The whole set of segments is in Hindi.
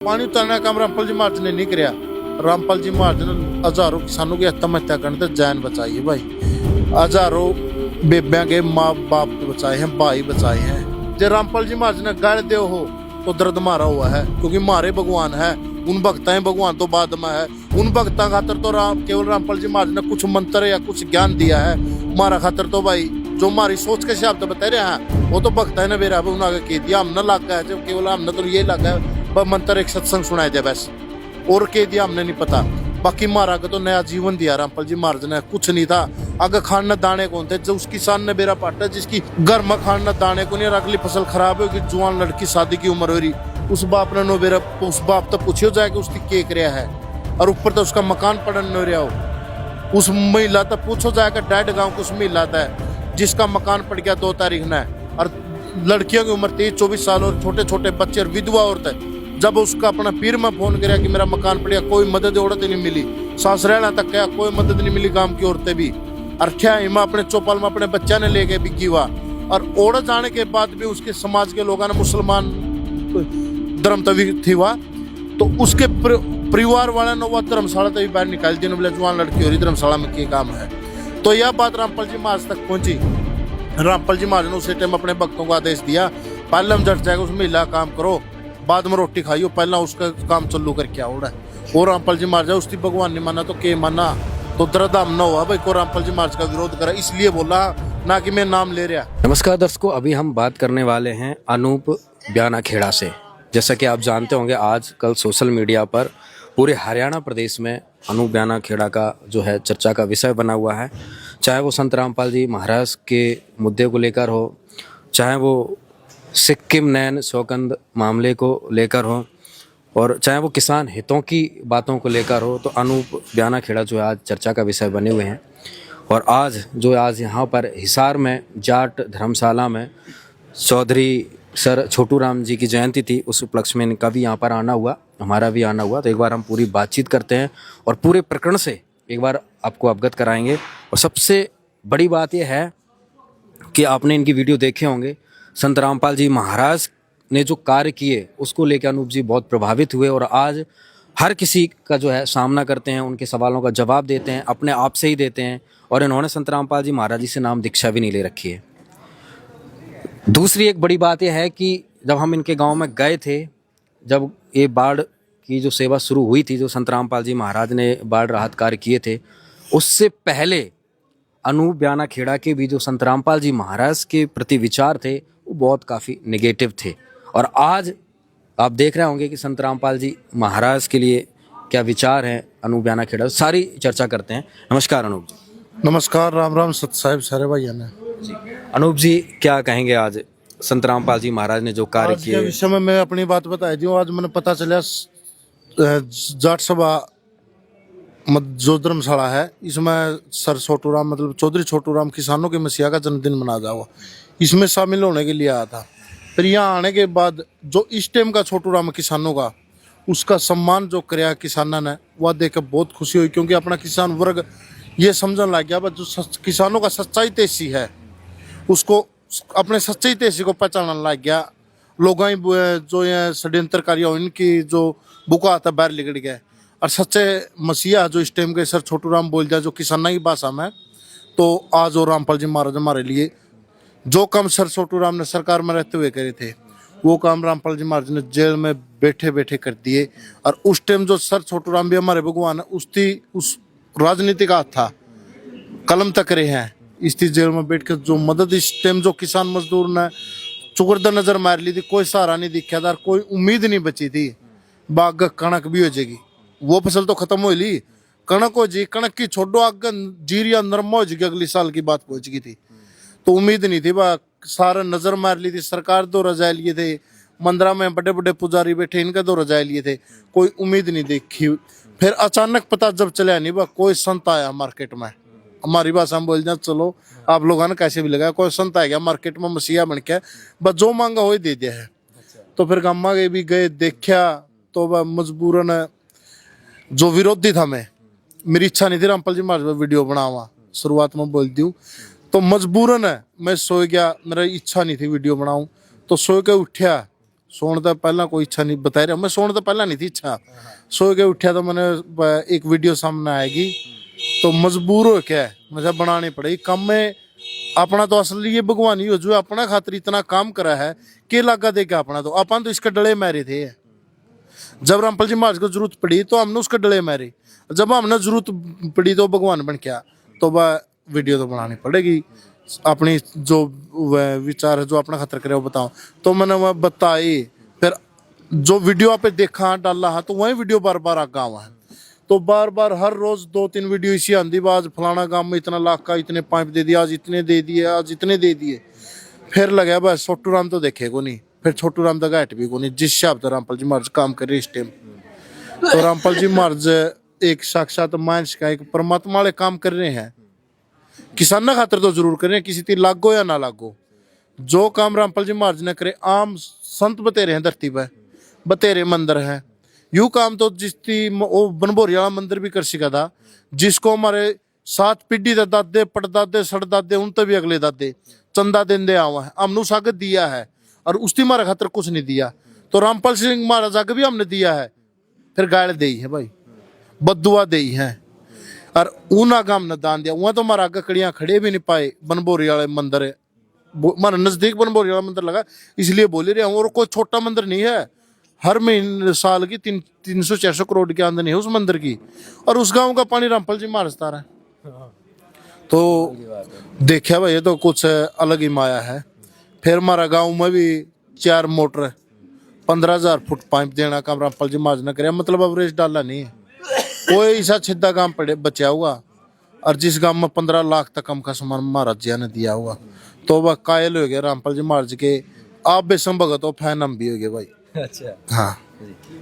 पानी उतारने का काम रामपाल जी महाराज ने नहीं किया। रामपाल जी महाराज ने हजारों किसानों की आत्महत्या करने से जान बचाई है भाई। हजारों बेबिया के माँ बाप बचाए हैं, भाई बचाए हैं। जब रामपाल जी महाराज ने गाड़ दे हो तो दर्द मारा हुआ है, क्योंकि मारे भगवान है, उन भक्ता भगवान तो बाद में है। उन भक्ता खातर तो केवल रामपाल जी महाराज ने कुछ मंत्र या कुछ ज्ञान दिया है। मारा खातर तो भाई जो हमारी सोच के हिसाब से बता रहे हैं वो तो भक्ता है ना मेरा उन्होंने कह दिया। हमने लगा है जो केवल हमने तो ये लगा है मंत्र एक सत्संग सुनाया जाए बस, और कह दिया हमने नहीं पता। बाकी मारा का तो नया जीवन दिया रामपाल जी महाराज ने, कुछ नहीं था। अगर खान न दाने कौन थे, जो उस किसान ने बेरा पाटा जिसकी घर में खान न दाने को नहीं, अगली फसल खराब होगी, जवान लड़की शादी की उम्र हो रही, उस बाप ने नो बेरा, उस बाप तो पूछियो जाए कि उसकी के रहा है, और ऊपर तो उसका मकान पड़न न रहा हो। उस महिला तो पूछो जाएगा डाइट गाँव को उस महिला था जिसका मकान पड़ गया 2 तारीख ने, और लड़कियों की उम्र 23-24 साल और छोटे छोटे बच्चे और विधवा औरतें। जब उसका अपना पीर में फोन किया कि मेरा मकान पड़ गया, कोई मदद औरत नहीं मिली, सांस रहना तक क्या कोई मदद नहीं मिली, गांव की औरतें भी। और क्या हिमा अपने चौपाल में अपने बच्चा ने ले गए बिकी हुआ, और ओढ़ जाने के बाद भी उसके समाज के लोगों ने मुसलमान धर्म तभी थी हुआ, तो उसके परिवार वाले ने वह धर्मशाला तभी बाहर निकाल दी। बोले जवान लड़की हो रही धर्मशाला में क्या काम है। तो यह बात रामपाल जी महाराज तक पहुंची। रामपाल जी महाराज ने उसी टाइम अपने भक्तों को आदेश दिया, पहले हम जट जाएगा उस महिला काम करो, बाद में रोटी खाइयो, पहला उसका काम चलू करके आओ। और रामपाल जी महाराज उसकी भगवान ने माना तो के माना, तो दर्दाम न हुआ भाई को रामपाल जी महाराज का विरोध करा, इसलिए बोला ना कि मैं नाम ले रहा। नमस्कार दर्शकों, अभी हम बात करने वाले हैं अनूप ब्याना खेड़ा से। जैसा कि आप जानते होंगे आजकल सोशल मीडिया पर पूरे हरियाणा प्रदेश में अनूप ब्याना खेड़ा का जो है चर्चा का विषय बना हुआ है। चाहे वो संत रामपाल जी महाराज के मुद्दे को लेकर हो, चाहे वो सिक्किम नैन सौकंद मामले को लेकर हो, और चाहे वो किसान हितों की बातों को लेकर हो, तो अनूप ब्याना खेड़ा जो है आज चर्चा का विषय बने हुए हैं। और आज यहाँ पर हिसार में जाट धर्मशाला में चौधरी सर छोटू राम जी की जयंती थी, उस उपलक्ष्य में इनका भी यहाँ पर आना हुआ, हमारा भी आना हुआ। तो एक बार हम पूरी बातचीत करते हैं और पूरे प्रकरण से एक बार आपको अवगत कराएंगे। और सबसे बड़ी बात यह है कि आपने इनकी वीडियो देखे होंगे, संत रामपाल जी महाराज ने जो कार्य किए उसको लेकर अनूप जी बहुत प्रभावित हुए, और आज हर किसी का जो है सामना करते हैं, उनके सवालों का जवाब देते हैं, अपने आप से ही देते हैं। और इन्होंने संत रामपाल जी महाराज जी से नाम दीक्षा भी नहीं ले रखी है। दूसरी एक बड़ी बात यह है कि जब हम इनके गांव में गए थे, जब ये बाढ़ की जो सेवा शुरू हुई थी, जो संत रामपाल जी महाराज ने बाढ़ राहत कार्य किए थे, उससे पहले अनूप ब्याना खेड़ा के भी जो संत रामपाल जी महाराज के प्रति विचार थे वो बहुत काफ़ी नेगेटिव थे। और आज आप देख रहे होंगे कि संत रामपाल जी महाराज के लिए क्या विचार हैं अनूप ब्याना खेड़ा, सारी चर्चा करते हैं। नमस्कार अनूप जी। नमस्कार, राम राम सत साहिब सारे भाइयों ने जी। अनूप जी क्या कहेंगे आज संत रामपाल जी महाराज ने जो कार्य किए विषय में? मैं अपनी बात बता दी हूँ। आज मैंने पता चला जाट सभा जो धर्मशाला है, इसमें सर छोटू राम मतलब चौधरी छोटू राम किसानों के मसीहा का जन्मदिन मना जाओ, इसमें शामिल होने के लिए आया था। फिर यहाँ आने के बाद जो इस टाइम का छोटू राम किसानों का उसका सम्मान जो कराया किसानों ने, वह देख कर बहुत खुशी हुई, क्योंकि अपना किसान वर्ग ये समझने लग गया जो किसानों का सच्चाई तेजी है उसको अपने सच्चाई तेजी को पहचानने लग गया। लोग जो ये षड्यंत्रकारी हो इनकी जो बुका आता बाहर निकल गया, और सच्चे मसीहा जो इस टाइम के सर छोटू राम बोल दिया जो किसाना की भाषा में, तो आज और रामपाल जी महाराज हमारे लिए जो काम सर छोटू राम ने सरकार में रहते हुए करे थे वो काम रामपाल जी महाराज ने जेल में बैठे बैठे कर दिए। और उस टाइम जो सर छोटू राम भी हमारे भगवान उस राजनीति का था, कलम तक रहे हैं इस जेल में बैठ कर जो मदद इस टाइम जो किसान मजदूर ने चुकरदा नजर मार ली थी, कोई सहारा नहीं दिखा था, कोई उम्मीद नहीं बची थी बाग कणक भी हो जाएगी, वो फसल तो खत्म हो ली, कणक हो जी, कणक की छोड़ो आग जीरिया नरमा हो जाएगी, अगली साल की बात पहुंच गई थी, तो उम्मीद नहीं थी। बा सारा नजर मार ली थी, सरकार दो रजाए लिए थे, मंदिरा में बड़े बड़े पुजारी बैठे इनका दो रजाए लिए थे, कोई उम्मीद नहीं देखी। फिर अचानक पता जब चला नहीं बा कोई संत आया मार्केट में, हमारी भाषा में बोल जाए चलो आप लोगों ने कैसे भी लगाया, कोई संत आ गया मार्केट में मसीहा बन के, बस जो मांगा हो ही दे दिया है। तो फिर गामा के भी गए देखा, तो वह मजबूरन जो विरोधी था मेरी इच्छा नहीं थी रामपाल जी महाराज पर वीडियो बनावा, शुरुआत में बोल दूं, तो मजबूरन है मैं सो गया, मेरा इच्छा नहीं थी वीडियो बनाऊं, तो सो के उठा सोने तो पहला कोई इच्छा नहीं बता रहा मैं, सोने तो पहला नहीं थी इच्छा। सो के उठा तो मैंने एक वीडियो सामने आएगी तो मजबूर हो क्या मुझे बनानी पड़ेगी। कम में अपना तो असली ये भगवान ही हो जो अपना खातिर इतना काम करा है के लागा दे के अपना तो अपन तो इसके डले मारे थे। जब रामपाल जी महाराज को जरूरत पड़ी तो हमने उसके डले मारे, जब हमने जरूरत पड़ी तो भगवान बन गया। तो वह वीडियो तो बनानी पड़ेगी, अपनी जो वह विचार है जो अपना खतर करे वो बताओ। तो मैंने वह बताई, फिर जो वीडियो आप देखा डाला है तो वही वीडियो बार बार आगा हुआ है। तो बार बार हर रोज 2-3 वीडियो इसी आंधी बाज फलाना गांव में इतना लाख का इतने पाइप दे दिया, आज इतने दे दिए, आज इतने दे दिए। फिर लगा बस छोटू राम तो देखे को नहीं, फिर छोटू राम तो घाट भी को नहीं। जिस हिसाब से रामपाल जी महाराज काम कर रहे इस टाइम, तो रामपाल जी महाराज एक साक्षात मानस का एक परमात्मा वाले काम कर रहे हैं। किसान खातर तो जरूर कर रहे हैं, किसी ती लागो या ना लागो। जो काम रामपाल जी महाराज ने करे, आम संत बतेरे हैं धरती पर, बतेरे मंदिर हैं। यू काम तो जिसकी वो बनभोरी वाला मंदिर भी कर सका था, जिसको हमारे 7 पीढ़ी के दादे पड़दादे सड़दादे उन भी अगले दादे चंदा देंदे आवा है, हमने उस आगे दिया है और उसकी मारे खातर कुछ नहीं दिया। तो रामपाल सिंह महाराज आगे भी हमने दिया है, फिर गाड़ दी है भाई, बदुआ दी है और ऊन आगे हमने दान दिया। वहां तो हमारा आगे कड़ियां खड़े भी नहीं पाए। बनभोरी वाले मंदिर है हमारा नजदीक, बनभोरी वाला मंदिर लगा इसलिए बोले रहे हैं। और कोई छोटा मंदिर नहीं है, हर महीने साल की 300-400 करोड़ की आमदनी है उस मंदिर की, और उस गांव का पानी रामपाल जी महाराज तारा है। तो देखा भाई ये तो कुछ अलग ही माया है। फिर हमारा गांव में भी 4 मोटर 15,000 फुट पाइप देना काम रामपाल जी महाराज ने करे, मतलब अवरेज डाला नहीं है। कोई ऐसा छिद्दा गांव पड़े बचा हुआ, और जिस गांव में 15 लाख तक कम का सामान महाराज जी ने दिया हुआ, तो वह कायल हो गया रामपाल जी महाराज के। आप बेसम भगत हो, फैन हम भी हो गए भाई। अच्छा हाँ,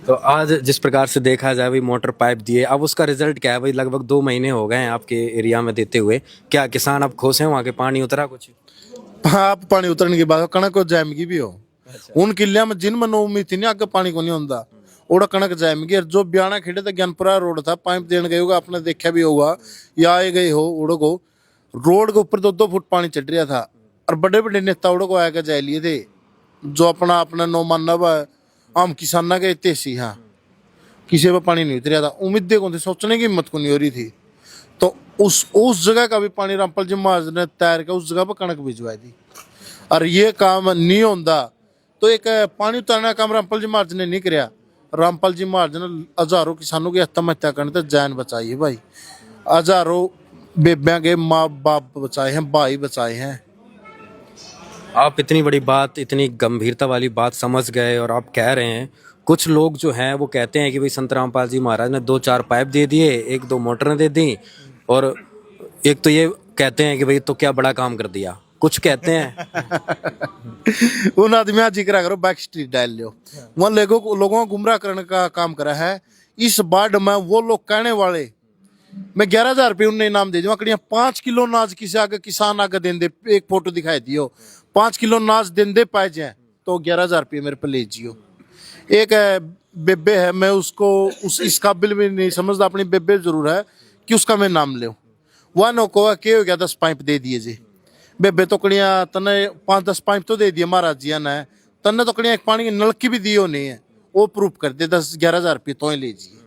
तो आज जिस प्रकार से देखा जाए भाई मोटर पाइप दिए, अब उसका रिजल्ट क्या है भाई? लगभग 2 महीने हो गए हैं आपके एरिया में देते हुए। क्या किसान अब खुश हैं? वहाँ के पानी उतरा कुछ? हाँ, आप पानी उतरने की बात कणक को जैमगी भी हो। उन किलिया में जिन मन उम्मीद थी नहीं आगे पानी को नहीं होता, ओड़ा कणक जैमगी। और जो ब्याणा खेड़े तो ज्ञानपुरा रोड था, पाइप देने गए होगा, आपने देखा भी होगा या आए गए हो। उड़ो को रोड के ऊपर 2-2 फुट पानी चढ़ रहा था, और बड़े बड़े नेता उड़ो को आकर जाए लिए थे, जो अपना अपना नो मानना आम किसाना के तेसी। हाँ, किसी पर पानी नहीं उतरा था, उम्मीदें कौन थी, सोचने की हिम्मत को नहीं हो रही थी। तो उस जगह का भी पानी रामपाल जी महाराज ने तैयार कर उस जगह पर कणक भिजवाई थी। और ये काम नहीं होता तो एक पानी उतारने का काम रामपाल जी महाराज ने नहीं किया। रामपाल जी महाराज ने हजारों किसानों की आत्महत्या करने तक जान बचाई है भाई, हजारों बेबिया के माँ बाप बचाए हैं, भाई बचाए हैं। आप इतनी बड़ी बात, इतनी गंभीरता वाली बात समझ गए और आप कह रहे हैं। कुछ लोग जो हैं वो कहते हैं कि भाई संत रामपाल जी महाराज ने 2-4 पाइप दे दिए, 1-2 मोटरें दे दी, और एक तो ये कहते हैं कि भाई तो क्या बड़ा काम कर दिया, कुछ कहते हैं। उन आदमी जिक्र करो, बैक स्ट्रीट डाल लो, वहाँ लोगों को गुमराह करने का काम करा है। इस बाढ़ में वो लोग कहने वाले, मैं 11,000 रुपये उन्हें इनाम दे दूंगा, 5 किलो नाज किसी आगे किसान आगे देंदे, एक फोटो दिखाई दियो 5 किलो नाज देंदे पाए जाए तो 11,000 रुपये मेरे पे ले जियो। एक बेबे है, मैं उसको इस काबिल भी नहीं समझता, अपनी बेबे जरूर है कि उसका मैं नाम ले। वह नौको क्या हो गया, 10 पाइप दे दिए जी बेबे, तो कड़िया तने 5-10 पाइप तो दे दिए महाराज जी ने, तने तो कड़िया एक पानी की नलकी भी दियो नहीं है, वो प्रूफ कर दे 10-11,000 रुपये तो ही ले जिए।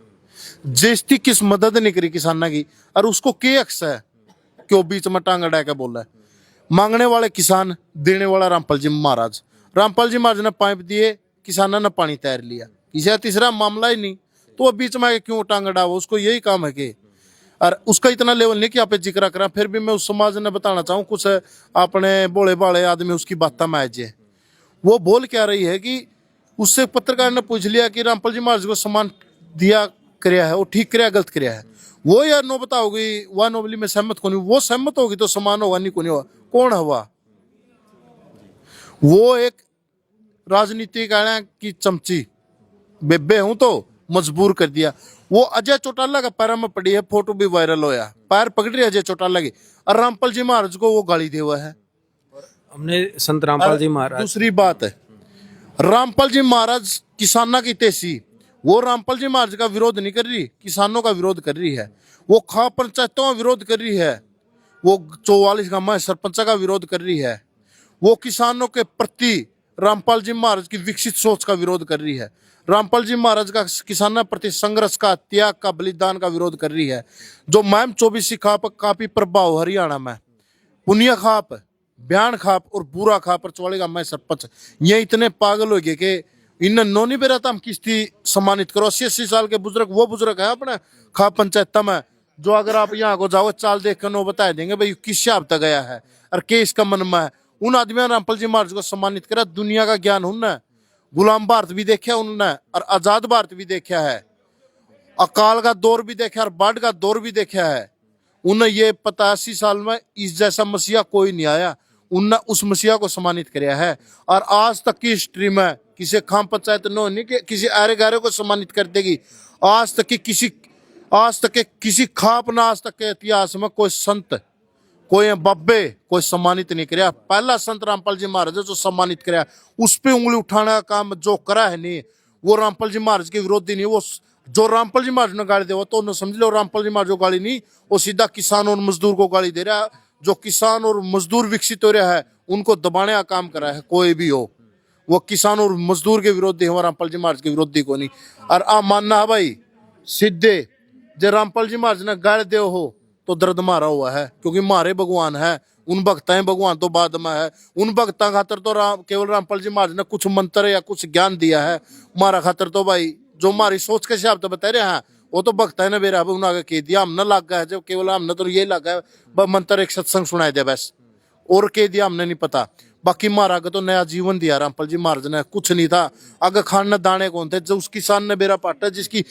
जिसकी किस मदद नहीं करी किसाना की, और उसको के अक्स है क्यों बीच में टांग अड़ा के बोला है। मांगने वाले किसान, देने वाला रामपाल जी महाराज। रामपाल जी महाराज ने पाइप दिए, किसाना ने पानी तैर लिया, किसी तीसरा मामला ही नहीं, तो वो बीच में क्यों टांग अड़ाओ, उसको यही काम है कि। और उसका इतना लेवल नहीं कि आप जिक्र करा। फिर भी मैं उस समाज ने बताना चाहूँ, कुछ अपने बोले बाले आदमी उसकी बात में आज वो बोल क्या रही है कि उससे पत्रकार ने पूछ लिया कि रामपाल जी महाराज को सम्मान दिया कराया है, वो ठीक कराया गलत कराया है। वो यार नो बताओगी, वह नोबली में सहमत को नहीं, वो सहमत होगी तो समान होगा, नहीं को नहीं होगा। कौन हुआ वो? एक राजनीतिक की चमची बेबे हूं तो मजबूर कर दिया। वो अजय चौटाला का पैर में पड़ी है, फोटो भी वायरल होया, पैर पकड़ रही अजय चौटाला की, और रामपाल जी महाराज को वो गाली दे हुआ है। हमने संत रामपाल जी महाराज, दूसरी बात है, रामपाल जी महाराज किसाना की तेसी, वो रामपाल जी महाराज का विरोध नहीं कर रही, किसानों का विरोध कर रही है। वो खा पंचायतों का विरोध कर रही है, वो 44 गांव में सरपंच का विरोध कर रही है, वो किसानों के प्रति रामपाल जी महाराज की विकसित सोच का विरोध कर रही है। रामपाल जी महाराज का किसानों प्रति संघर्ष का, त्याग का, बलिदान का विरोध कर रही है। जो मैम 24 खाप काफी प्रभाव हरियाणा में पुनिया खाप, बयान खाप और बुरा खाप पर चलेगा। मैं सरपंच ये इतने पागल हो गए कि इन नोनी बेरा हम किस्ती सम्मानित करो। 80-80 साल के बुजुर्ग, वो बुजुर्ग है अपने खाप पंचायत में, जो अगर आप यहाँ को जाओ चाल देख कर नो बता देंगे भाई किस हिसाब तक गया है और के इसका मन में है। उन आदमियों रामपाल जी महाराज को सम्मानित करा। दुनिया का ज्ञान उनने, गुलाम भारत भी देखा उन्होंने और आजाद भारत भी देखा है, अकाल का दौर भी देखा और बाढ़ का दौर भी देखा है। उन्हें ये पता 80 साल में इस जैसा मसीहा कोई नहीं आया। उनने उस मसीहा को सम्मानित किया है। और आज तक की हिस्ट्री में किसी खाम पंचायत नो नहीं कि किसी आरे गारे को सम्मानित कर देगी। आज तक के किसी खाप ना आज तक के इतिहास में कोई संत, कोई बब्बे कोई सम्मानित नहीं कराया। पहला संत रामपाल जी महाराज जो सम्मानित कराया, उस पे उंगली उठाने का काम जो करा है नहीं, वो रामपाल जी महाराज के विरोधी नहीं। वो जो रामपाल जी महाराज ने गाली दे, वो तो समझ लो रामपाल जी महाराज को गाली नहीं, वो सीधा किसान और मजदूर को गाली दे रहा है। जो किसान और मजदूर विकसित हो रहा है उनको दबाने का काम करा है। कोई भी हो, वो किसान और मजदूर के विरोधी है, रामपाल जी महाराज के विरोधी को नहीं। और आ मानना है भाई सीधे जो रामपाल जी महाराज ने गाली दे हो तो दर्द मारा हुआ है, क्योंकि मारे भगवान है, उन भक्ताएं भगवान तो बाद में है। उन भक्ता खातर तो केवल रामपाल जी महाराज ने कुछ मंत्र या कुछ ज्ञान दिया है। मारा खातर तो भाई जो हमारी सोच के हिसाब से बता रहे हैं वो तो भक्ता ने बेरा उन्होंने कह दिया, हमने लग गया है। जब केवल हमने तो यही लगा है मंत्र एक सत्संग सुनाई दिया बस, और कह दिया हमने नहीं पता। बाकी मारा का तो नया जीवन दिया रामपाल जी महाराज ने, कुछ नहीं था। अगर खाने दाने कौन थे, जो उस किसान ने बेरा पाटा जिसकी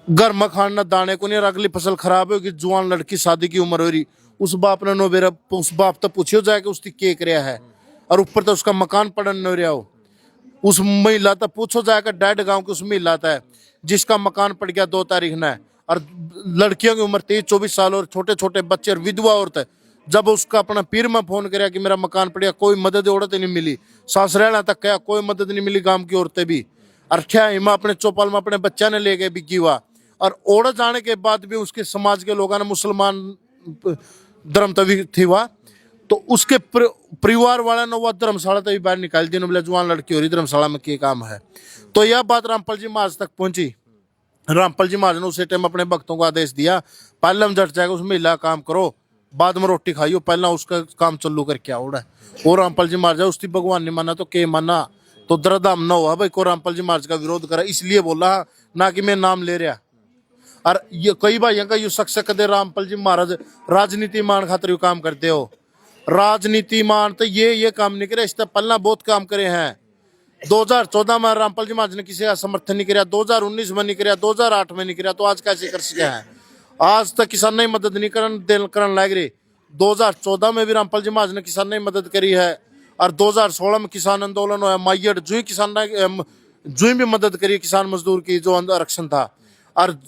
घर में खाना दाने को नहीं, और अगली फसल खराब होगी, जवान लड़की शादी की उम्र हो रही, उस बाप ने नो बेरा, उस बाप तो पूछियो जाए कि उसकी के कराया है, और ऊपर तो उसका मकान पड़न न रहा हो। उस महिला तो पूछो जाएगा डेढ़ गांव की उस महिला है जिसका मकान पड़ गया 2 तारीख ने, और लड़कियों की उम्र 23-24 साल और छोटे छोटे बच्चे और विधवा औरत। जब उसका अपना पीर में फोन कराया कि मेरा मकान पड़ गया, कोई मदद औरत नहीं मिली। सासरेला तक क्या कोई मदद नहीं मिली, गांव की औरतें भी। और क्या हिमा अपने चौपाल में अपने बच्चा ने ले गए बिकी हुआ, और औरत जाने के बाद भी उसके समाज के लोगों ने मुसलमान धर्म तभी थी वह, तो उसके परिवार वाले ने वह धर्मशाला तभी बाहर निकाल दी। बोले जवान लड़की हो रही धर्मशाला में क्या काम है। तो यह बात रामपाल जी महाराज तक पहुंची। रामपाल जी महाराज ने उसी टाइम अपने भक्तों को आदेश दिया, पहले हम जट जाएगा उस महिला काम करो, बाद में रोटी खाइयो, पहला उसका काम चालू करके आओ। और रामपाल जी महाराज उसकी भगवान ने माना तो के माना, तो दर्दाम न हुआ भाई को रामपाल जी महाराज का विरोध करा। इसलिए बोला ना कि मैं नाम ले रहा। और ये कई भाइयों का यू शख्स कदे रामपाल जी महाराज राजनीति मान खातर काम करते हो। राजनीति मान तो ये काम नहीं करे, इससे पहला बहुत काम करे हैं। 2014 में रामपाल जी महाराज ने किसी का समर्थन नहीं किया, 2019 में नहीं किया, 2008 में नहीं किया, तो आज कैसे कर सके हैं। आज तक किसान ने मदद नहीं करन लग रही। 2014 में भी रामपाल जी महाराज ने किसान ने मदद करी है, और 2016 में किसान आंदोलन हुआ, माइयड जुई किसान ने जुई भी मदद करी किसान मजदूर की जो आरक्षण था। और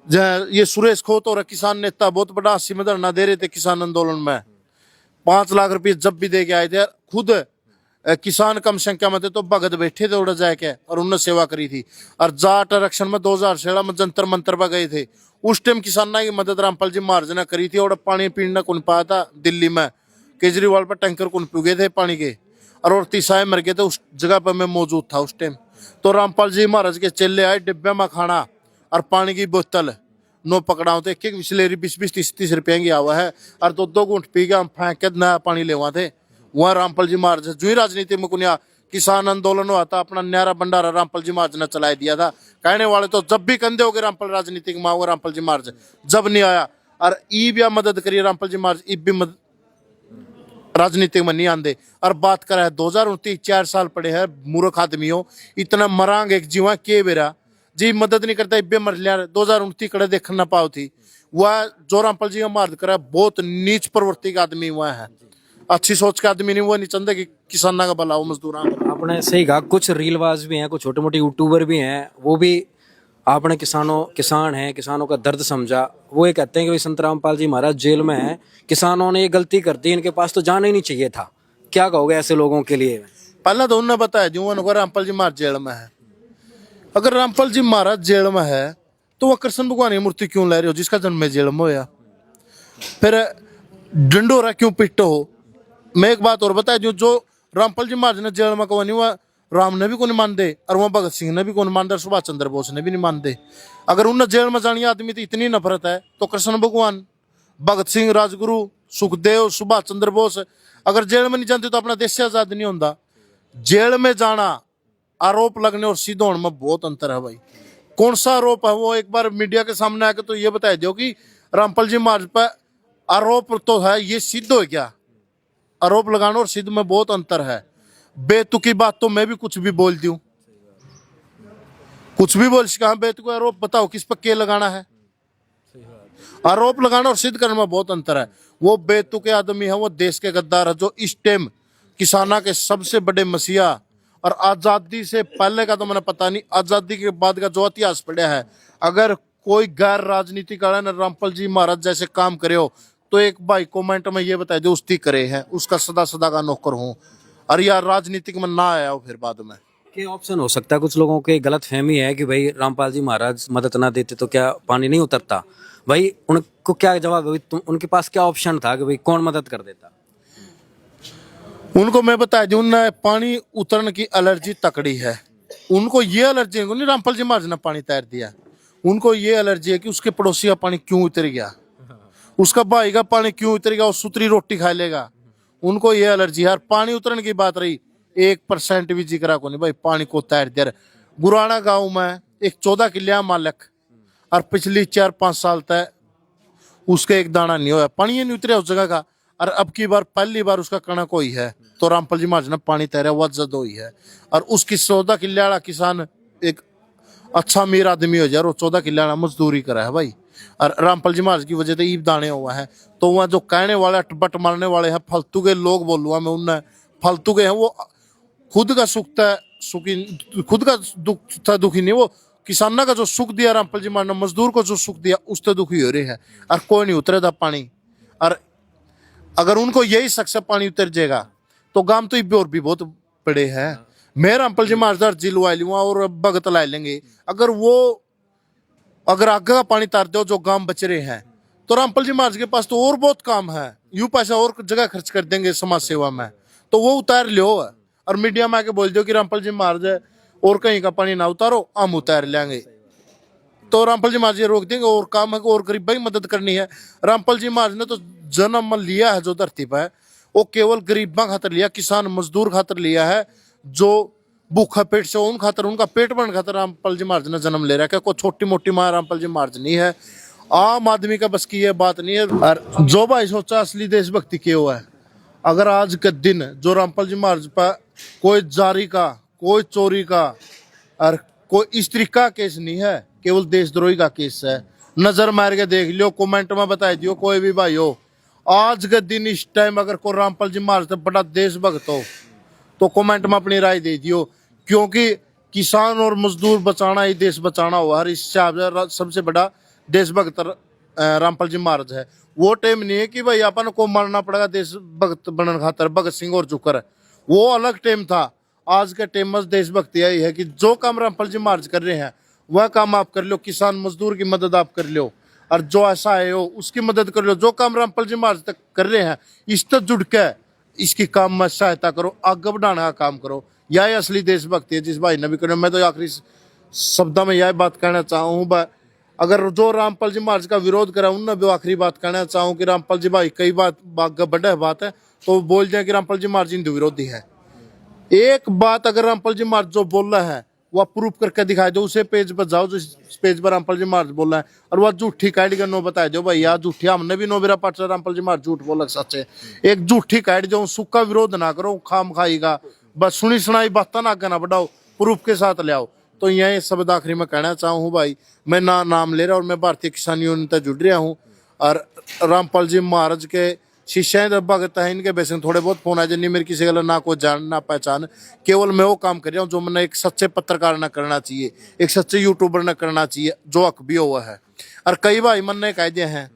ये सुरेश खोत और किसान नेता बहुत बड़ा हास्य में धरना दे रहे थे किसान आंदोलन में, 5 लाख रुपये जब भी दे के आए थे। खुद किसान कम संख्या में थे तो भगत बैठे थे उड़ जाके, और उन्होंने सेवा करी थी। और जाट आरक्षण में 2016 में जंतर मंतर पर गए थे, उस टाइम किसानों की मदद रामपाल जी महाराज ने करी थी। और पानी पीना कौन पाया था दिल्ली में, केजरीवाल पर टैंकर कौन पी गए थे पानी के, और तीसाए मर गए थे। उस जगह पर मैं मौजूद था उस टाइम। तो रामपाल जी महाराज के चेले आए, डिब्बे में खाना और पानी की बोतल नो पकड़ाओ, तो एक बिस्लेरी 20-20-30 रुपये की आवा है, और 2 घूंट पी के हम फेंक के नया पानी लेवा थे। वहाँ रामपाल जी महाराज जो ही राजनीति में कुनिया किसान आंदोलन हुआ था, अपना न्यारा भंडारा रामपाल जी महाराज ने चला दिया था। कहने वाले तो जब भी कंधे हो गए रामपाल राजनीति में आओगे, रामपाल जी महाराज जब नहीं आया। और ई भी मदद करिए रामपाल जी महाराज, ई भी राजनीति में नहीं आंदे। और बात करा है 2029, 4 साल पड़े हैं मूर्ख आदमी हो, इतना मरांग एक जीवा के बेरा जी मदद नहीं करता, इब्बे मर लिया। 2029 कड़े देख ना पाओ थी वह जो रामपाल जी का मार्द करा, बहुत नीच प्रवृत्ति का आदमी हुआ है, अच्छी सोच का आदमी नहीं। वो नहीं चाहता कि किसाना का भला हो, मजदूर। आपने सही कहा, कुछ रीलबाज भी हैं, कुछ छोटे मोटे यूट्यूबर भी हैं, वो भी आपने किसान हैं, किसानों का दर्द समझा। वो ये कहते हैं कि संत रामपाल जी महाराज जेल में हैं, किसानों ने ये गलती कर दी, इनके पास तो जाना ही नहीं चाहिए था। क्या कहोगे ऐसे लोगों के लिए? पहले तो उन्होंने बताया जो रामपाल जी महाराज जेल में है। अगर रामपाल जी महाराज जेल में है तो वह कृष्ण भगवान की मूर्ति क्यों ले रहे हो जिसका जन्म जेल में होया? फिर डंडोरा क्यों पिटो हो? मैं एक बात और बता दूं, जो रामपाल जी महाराज ने जेल में कवा नहीं हुआ, राम ने भी को नहीं मान दे और वहाँ भगत सिंह ने भी को नहीं मान दे, सुभाष चंद्र बोस ने भी नहीं मान दे। अगर उन्हें जेल में जानी आदमी तो इतनी नफरत है तो कृष्ण भगवान, भगत सिंह, राजगुरु, सुखदेव, सुभाष चंद्र बोस अगर जेल में नहीं जाते तो अपना देश से आजाद नहीं होता। जेल में जाना, आरोप लगने और सिद्ध होने में बहुत अंतर है भाई। कौन सा आरोप है वो एक बार मीडिया के सामने आकर तो ये बता दो कि रामपाल जी महाराज पर आरोप तो है, ये सिद्ध हो क्या? आरोप लगाना और सिद्ध में बहुत अंतर है। बेतुकी बात तो मैं भी कुछ भी बोल दूं, कुछ भी बोल सका, बेतुकी आरोप बताओ किस पर के लगाना है? आरोप लगाना और सिद्ध करने में बहुत अंतर है। वो बेतुके आदमी है, वो देश के गद्दार है जो इस टाइम किसाना के सबसे बड़े मसीहा, और आजादी से पहले का तो मैंने पता नहीं, आजादी के बाद का जो इतिहास पड़ा है, अगर कोई गैर राजनीतिक रामपाल जी महाराज जैसे काम करे हो तो एक भाई कमेंट में ये बताए जो उसकी करे है, उसका सदा सदा का नौकर हूँ, और यार राजनीतिक में ना आया हो फिर बाद में। क्या ऑप्शन हो सकता है? कुछ लोगों की गलत फहमी है कि भाई रामपाल जी महाराज मदद ना देते तो क्या पानी नहीं उतरता? भाई उनको क्या जवाब, भाई तुम उनके पास क्या ऑप्शन था कि भाई कौन मदद कर देता? उनको मैं बताया जो उन्हें पानी उतरने की एलर्जी तकड़ी है, उनको ये एलर्जी है नहीं रामपाल जी महाराज ने पानी तैर दिया, उनको ये एलर्जी है कि उसके पड़ोसी का पानी क्यों उतर गया, उसका भाई का पानी क्यों उतर गया, वो सुतरी रोटी खा लेगा, उनको ये एलर्जी है। पानी उतरने की बात रही 1% भी जिक्र को नहीं भाई, पानी को तैर दिया। गुराना गांव में एक 14 किले मालिक और पिछली 4-5 साल तक उसके एक दाना नहीं हुआ, पानी नहीं उतरा उस जगह का, और अब की बार पहली बार उसका कणक हुई है तो रामपाल जी महाराज ने पानी तैरा वजद हुई है। और उसकी 14 किले वाला किसान एक अच्छा अमीर आदमी हो जाए और 14 किले वाला मजदूरी करा है भाई, और रामपाल जी महाराज की वजह से ईब दाने हुआ है। तो वहाँ जो कहने वाले बट मारने वाले हैं फालतू के लोग, बोलूँगा मैं उन्हें फालतू के हैं, वो खुद का सुख था सुखी, खुद का दुख था दुखी नहीं, वो किसाना का जो सुख दिया रामपाल जी महाराज ने, मजदूर को जो सुख दिया उससे दुखी हो रहे हैं, और कोई नहीं उतरे था पानी। और अगर उनको यही शक से पानी उतर जाएगा तो गांव तो और भी बहुत बड़े हैं। मैं रामपाल जी महाराज अर्जी लुआ लूंगा और भगत ला लेंगे, अगर वो अगर आगे का पानी तार दो जो गांव बच रहे हैं तो रामपाल जी महाराज के पास तो और बहुत काम है, यूं पैसा और जगह खर्च कर देंगे समाज सेवा में, तो वो उतार लो। और मीडिया में आके बोल दो कि रामपाल जी महाराज और कहीं का पानी ना उतारो, हम उतार लेंगे, तो रामपाल जी महाराज रोक देंगे। और काम है और गरीब भाई मदद करनी है। रामपाल जी महाराज ने तो जन्म लिया है जो धरती पर, वो केवल गरीबा खातर लिया, किसान मजदूर खातर लिया है, जो भूखा पेट से उन खातर, उनका पेट भरने खातर रामपाल जी महाराज ने जन्म ले रखा है। कोई छोटी मोटी माँ रामपाल जी महाराज नहीं है, आम आदमी का बस की ये बात नहीं है। और जो भाई सोचा असली देशभक्ति क्यों है, अगर आज के दिन जो रामपाल जी महाराज पर कोई जारी का, कोई चोरी का और कोई स्त्री का केस नहीं है, केवल देशद्रोही का केस है। नजर मार के देख लियो, कमेंट में बता दियो कोई भी भाई हो, आज के दिन इस टाइम अगर कोई रामपाल जी महाराज से बड़ा देशभक्त हो तो कमेंट में अपनी राय दे दियो, क्योंकि किसान और मजदूर बचाना ही देश बचाना हुआ। हर इससे सबसे बड़ा देशभक्त रामपाल जी महाराज है। वो टाइम नहीं है कि भाई अपन को मारना पड़ेगा देशभक्त बनने खातर, भगत सिंह और जुकर, वो अलग टाइम था। आज के टाइम में देशभक्ति यही है कि जो काम रामपाल जी महाराज कर रहे हैं वह काम आप कर लो, किसान मजदूर की मदद आप कर लो, और जो ऐसा है हो उसकी मदद कर लो। जो काम रामपाल जी महाराज तक कर रहे हैं इससे जुड़ के इसकी काम में सहायता करो, आगे बढ़ाने का काम करो, यही असली देशभक्ति है जिस भाई ने भी करो। मैं तो आखिरी शब्दों में यह बात कहना चाहूँ, अगर जो रामपाल जी महाराज का विरोध करा उनने भी आखिरी बात कहना चाहूँ कि रामपाल जी भाई कई बात बड़ा बात है तो बोल जाए कि रामपाल जी महाराज हिंदू विरोधी है। एक बात अगर रामपाल जी महाराज जो बोल रहा है वह प्रूफ करके दिखाई दो, उसे पेज पर जाओ जिस पेज पर रामपाल जी महाराज बोल रहा है, और वह झूठी काइड का नो बताए दो भाई यार झूठी, हमने भी नो मेरा पाठ रामपाल जी महाराज झूठ बोल सच्चे। एक झूठी काइड जो सुख का विरोध ना करो, खाम खाएगा, बस सुनी सुनाई बात ना आगे ना बढ़ाओ, प्रूफ के साथ ले आओ। तो यही शब्द आखिरी में कहना चाहूँ भाई, मैं ना नाम ले रहा और मैं भारतीय किसान यूनियन तक जुड़ रहा हूँ, और रामपाल जी महाराज के शिष्य भगत है, इनके बेसिक थोड़े बहुत फोन आए जिन्हें मेरी किसी गलत ना कोई जान ना पहचान, केवल मैं वो काम कर रहा हूँ जो मैंने एक सच्चे पत्रकार न करना चाहिए, एक सच्चे यूट्यूबर न करना चाहिए, जो हक भी हुआ है। और कई भाई मन ने कह दिए हैं,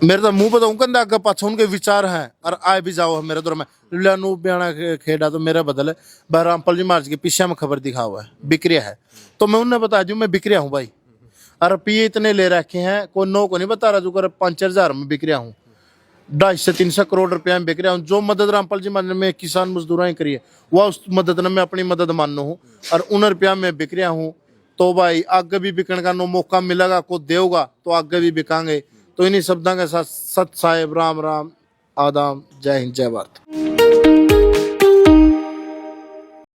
मेरे तो मुंह बताऊँ कंधा आगे पाछा उनके विचार हैं, और आए भी जाओ मेरे दौर में लू ब्याणा खेड़ा तो मेरा बदल है भाई, रामपाल जी महाराज के पीछे में खबर दिखा हुआ है बिक्रिया है, तो मैं उन्हें बता दूं मैं बिक्रिया हूँ भाई। और रुपये इतने ले रखे हैं, कोई नो को नहीं बता रहा जो कर 5-4 हज़ार में बिक रहा हूँ। 250 से 300 करोड़ रुपया में बिक रहा हूँ। जो मदद रामपाल जी मन में किसान मजदूरां करी है वह उस मदद ने मैं अपनी मदद मानो हूँ और उन रुपया में बिक रहा हूँ। तो भाई आगे भी बिकने का नो मौका मिलेगा, को देगा तो आगे भी बिकांगे। तो इन्हीं शब्दों के साथ सत साहेब, राम राम, आदाम, जय हिंद, जय भारत।